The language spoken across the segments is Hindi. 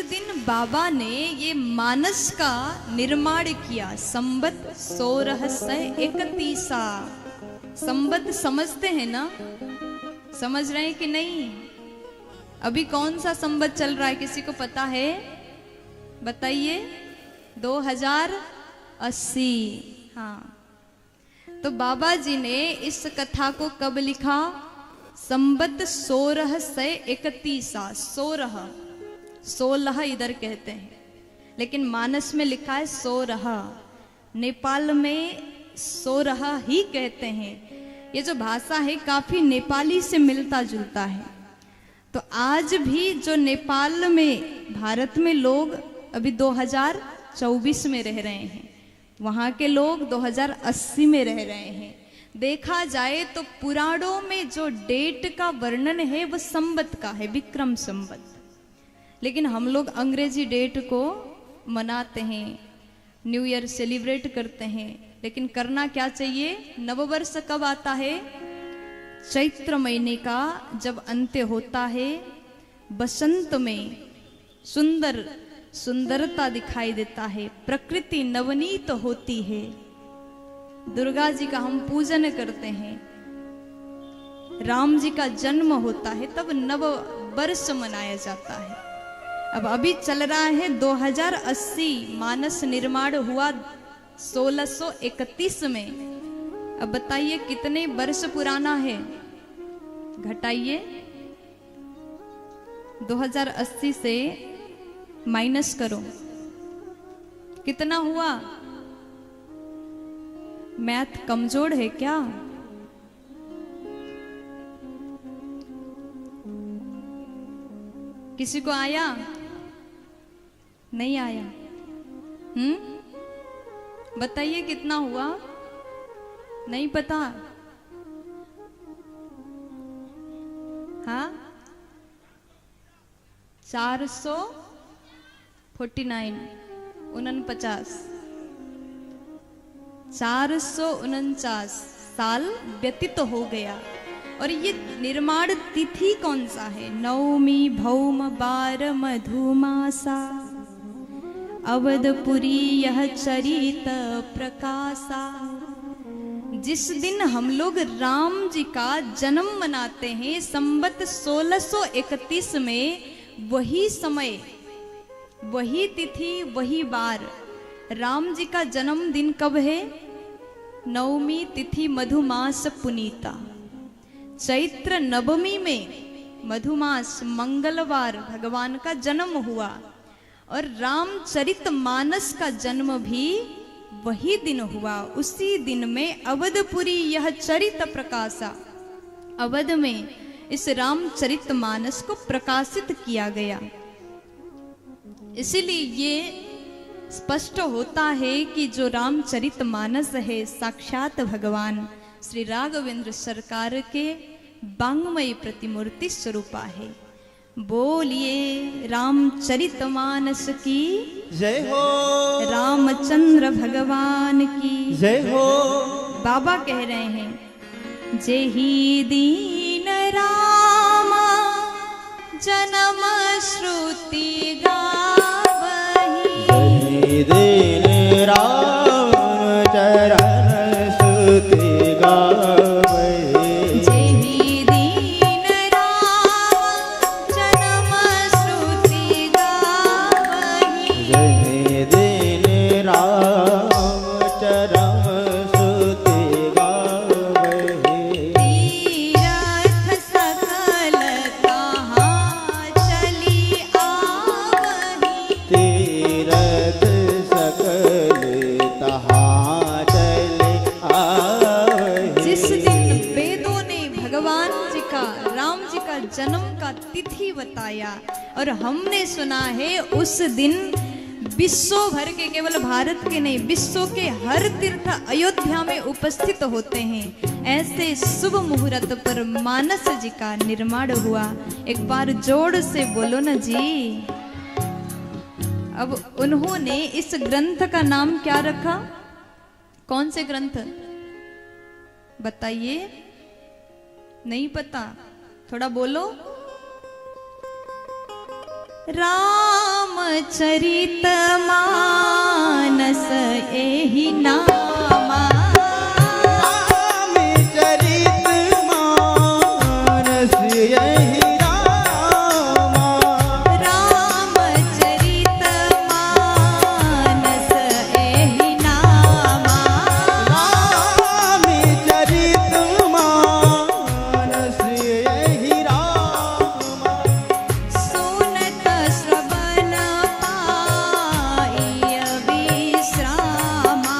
दिन बाबा ने ये मानस का निर्माण किया। संबत 1631। संबत समझते हैं ना? समझ रहे हैं कि नहीं? अभी कौन सा संबत चल रहा है, किसी को पता है? बताइए। 2080। हाँ, तो बाबा जी ने इस कथा को कब लिखा? संबत 1631। 16 इधर कहते हैं, लेकिन मानस में लिखा है 16। नेपाल में 16 ही कहते हैं। ये जो भाषा है काफी नेपाली से मिलता जुलता है। तो आज भी जो नेपाल में, भारत में लोग अभी 2024 में रह रहे हैं, वहाँ के लोग 2080 में रह रहे हैं। देखा जाए तो पुराणों में जो डेट का वर्णन है वो संबत का है, विक्रम संबत। लेकिन हम लोग अंग्रेजी डेट को मनाते हैं, न्यू ईयर सेलिब्रेट करते हैं। लेकिन करना क्या चाहिए? नववर्ष कब आता है? चैत्र महीने का जब अंत्य होता है, बसंत में सुंदरता दिखाई देता है, प्रकृति नवनीत होती है, दुर्गा जी का हम पूजन करते हैं, राम जी का जन्म होता है, तब नव वर्ष मनाया जाता है। अब अभी चल रहा है 2080। मानस निर्माण हुआ 1631 में। अब बताइए कितने वर्ष पुराना है? घटाइए। 2080 से माइनस करो, कितना हुआ? मैथ कमजोर है क्या? किसी को आया? नहीं आया? बताइए कितना हुआ? नहीं पता? हाँ, 449। 449 साल व्यतीत हो गया। और ये निर्माण तिथि कौन सा है? नवमी भौम 12 मधुमासा, अवधपुरी यह चरित प्रकाशा। जिस दिन हम लोग राम जी का जन्म मनाते हैं संबत 1631 में, वही समय, वही तिथि, वही बार राम जी का जन्मदिन कब है? नवमी तिथि मधुमास पुनीता। चैत्र नवमी में मधुमास मंगलवार भगवान का जन्म हुआ। और रामचरित मानस का जन्म भी वही दिन हुआ। उसी दिन में अवधपुरी यह चरित प्रकाशा, अवध में इस रामचरित मानस को प्रकाशित किया गया। इसीलिए ये स्पष्ट होता है कि जो रामचरित मानस है साक्षात भगवान श्री राघवेंद्र सरकार के वांग्मय प्रतिमूर्ति स्वरूपा है। बोलिए रामचरित मानस की जय हो, रामचंद्र भगवान की जय हो। बाबा कह रहे हैं, जय ही दीन राम जन्म श्रुति गावही। दिन राम चरण स्तुति गावही। जय ही दीन राम जन्म श्रुति गावही। जय दिन राम चरण स्तुति गावही। तीरथ सकल कहाँ चली आवही। तीरथ सकल तहाँ चले आवही। जिस दिन वेदों ने भगवान जी का, राम जी का जन्म का तिथि बताया और हमने सुना है उस दिन विश्व भर के, केवल भारत के नहीं, विश्व के हर तीर्थ अयोध्या में उपस्थित होते हैं। ऐसे शुभ मुहूर्त पर मानस जी का निर्माण हुआ। एक बार जोर से बोलो ना जी। अब उन्होंने इस ग्रंथ का नाम क्या रखा? कौन से ग्रंथ? बताइए। नहीं पता? थोड़ा बोलो। राम रामचरित मानस एहि नामा। रामचरित मानस यही रामा। रामचरित मानस एहि नामा। रामचरित मानस यही रामा। सुनत श्रवण पाइय विश्रामा।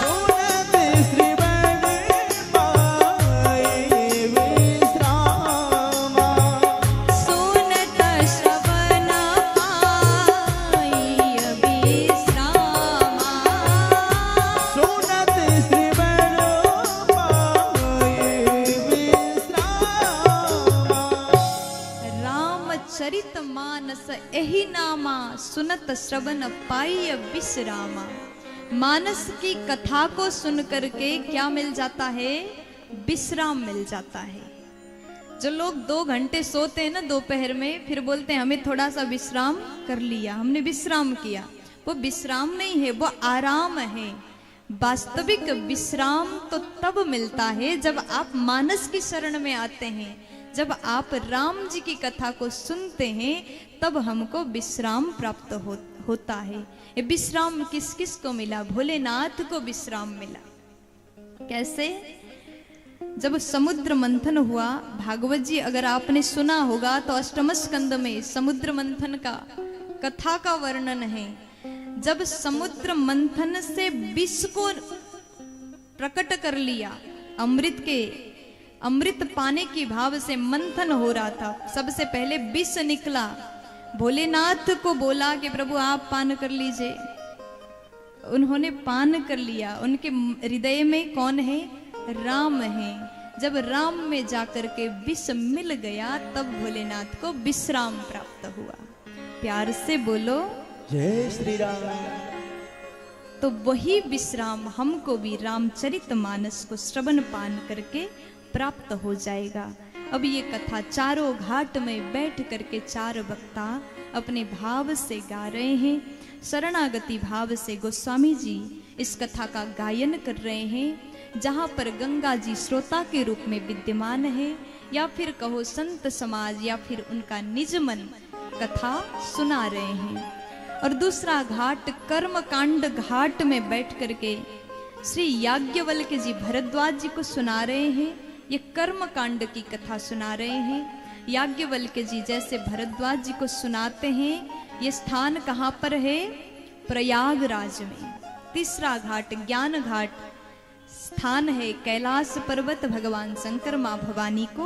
सुनत श्रवण पाए विश्रामा। सुनत श्रवण पाइय विश्रामा। सुनत श्रवण पाए विश्रामा। रामचरित मानस एहि नामा। सुनत श्रवण पाइय विश्रामा। मानस की कथा को सुन करके क्या मिल जाता है? विश्राम मिल जाता है। जो लोग 2 घंटे सोते हैं ना दोपहर में, फिर बोलते हैं हमें थोड़ा सा विश्राम कर लिया, हमने विश्राम किया। वो विश्राम नहीं है, वो आराम है। वास्तविक विश्राम तो तब मिलता है जब आप मानस की शरण में आते हैं, जब आप राम जी की कथा को सुनते हैं, तब हमको विश्राम प्राप्त होता है। ये विश्राम किस किस को मिला? भोलेनाथ को विश्राम मिला। कैसे? जब समुद्र मंथन हुआ, भागवत जी अगर आपने सुना होगा तो अष्टम स्कंद में समुद्र मंथन का कथा का वर्णन है। जब समुद्र मंथन से विष को प्रकट कर लिया, अमृत पाने की भाव से मंथन हो रहा था, सबसे पहले विष निकला। भोलेनाथ को बोला कि प्रभु आप पान कर लीजिए। उन्होंने पान कर लिया। उनके हृदय में कौन है? राम है। जब राम में जाकर के विष मिल गया, तब भोलेनाथ को विश्राम प्राप्त हुआ। प्यार से बोलो जय श्री राम। तो वही विश्राम हमको भी रामचरित मानस को श्रवण पान करके प्राप्त हो जाएगा। अब ये कथा चारों घाट में बैठ करके 4 वक्ता अपने भाव से गा रहे हैं। शरणागति भाव से गोस्वामी जी इस कथा का गायन कर रहे हैं। जहाँ पर गंगा जी श्रोता के रूप में विद्यमान है, या फिर कहो संत समाज, या फिर उनका निज मन कथा सुना रहे हैं। और दूसरा घाट कर्मकांड घाट में बैठ करके श्री याज्ञवल्क्य जी भरद्वाज जी को सुना रहे हैं। ये कर्म कांड की कथा सुना रहे हैं। याज्ञवल्क्य जी जैसे भरद्वाज जी को सुनाते हैं। ये स्थान कहाँ पर है? प्रयागराज में। तीसरा घाट ज्ञान घाट स्थान है कैलाश पर्वत। भगवान शंकर माँ भवानी को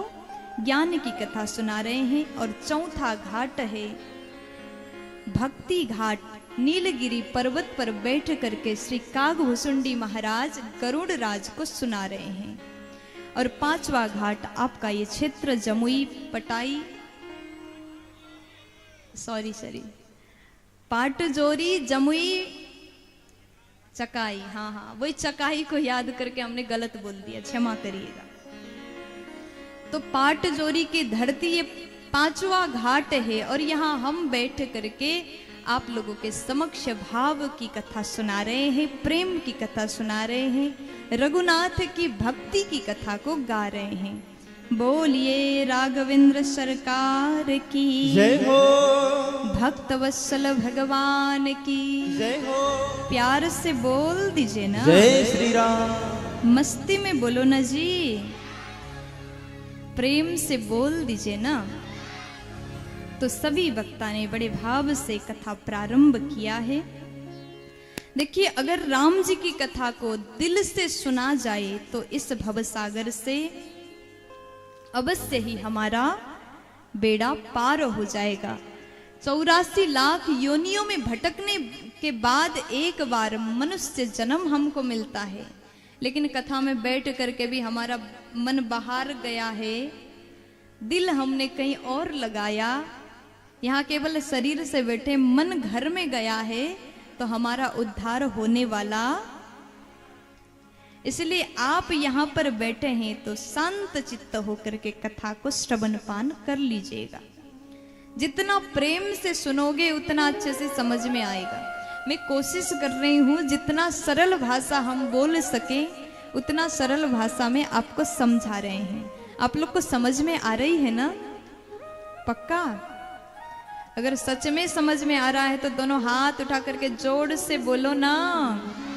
ज्ञान की कथा सुना रहे हैं। और चौथा घाट है भक्ति घाट। नीलगिरी पर्वत पर बैठ करके श्री कागभुसुंडी महाराज गरुड़ राज को सुना रहे हैं। और 5वां घाट आपका ये क्षेत्र जमुई पटाई पाटजोरी जमुई चकाई। हाँ, वही चकाई को याद करके हमने गलत बोल दिया, क्षमा करिएगा। तो पाटजोरी की धरती ये 5वां घाट है। और यहाँ हम बैठ करके आप लोगों के समक्ष भाव की कथा सुना रहे हैं, प्रेम की कथा सुना रहे हैं, रघुनाथ की भक्ति की कथा को गा रहे हैं। बोलिए राघवेंद्र सरकार की जय हो। भक्त वत्सल भगवान की जय हो। प्यार से बोल दीजिए ना। जय श्री राम। मस्ती में बोलो ना जी, प्रेम से बोल दीजिए ना। तो सभी वक्ता ने बड़े भाव से कथा प्रारंभ किया है। देखिए, अगर राम जी की कथा को दिल से सुना जाए तो इस भवसागर से अवश्य ही हमारा बेड़ा पार हो जाएगा। 84 लाख योनियों में भटकने के बाद एक बार मनुष्य जन्म हमको मिलता है, लेकिन कथा में बैठ करके भी हमारा मन बाहर गया है, दिल हमने कहीं और लगाया। यहाँ केवल शरीर से बैठे, मन घर में गया है, तो हमारा उद्धार होने वाला। इसलिए आप यहाँ पर बैठे हैं तो शांत चित्त होकर के कथा को श्रवण पान कर लीजिएगा। जितना प्रेम से सुनोगे उतना अच्छे से समझ में आएगा। मैं कोशिश कर रही हूँ जितना सरल भाषा हम बोल सके उतना सरल भाषा में आपको समझा रहे हैं। आप लोग को समझ में आ रही है ना? पक्का? अगर सच में समझ में आ रहा है तो दोनों हाथ उठा करके जोर से बोलो ना,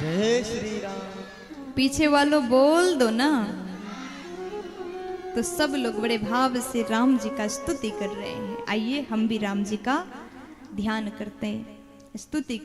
जय श्री राम। पीछे वालों बोल दो ना। तो सब लोग बड़े भाव से राम जी का स्तुति कर रहे हैं। आइए हम भी राम जी का ध्यान करते हैं, स्तुति।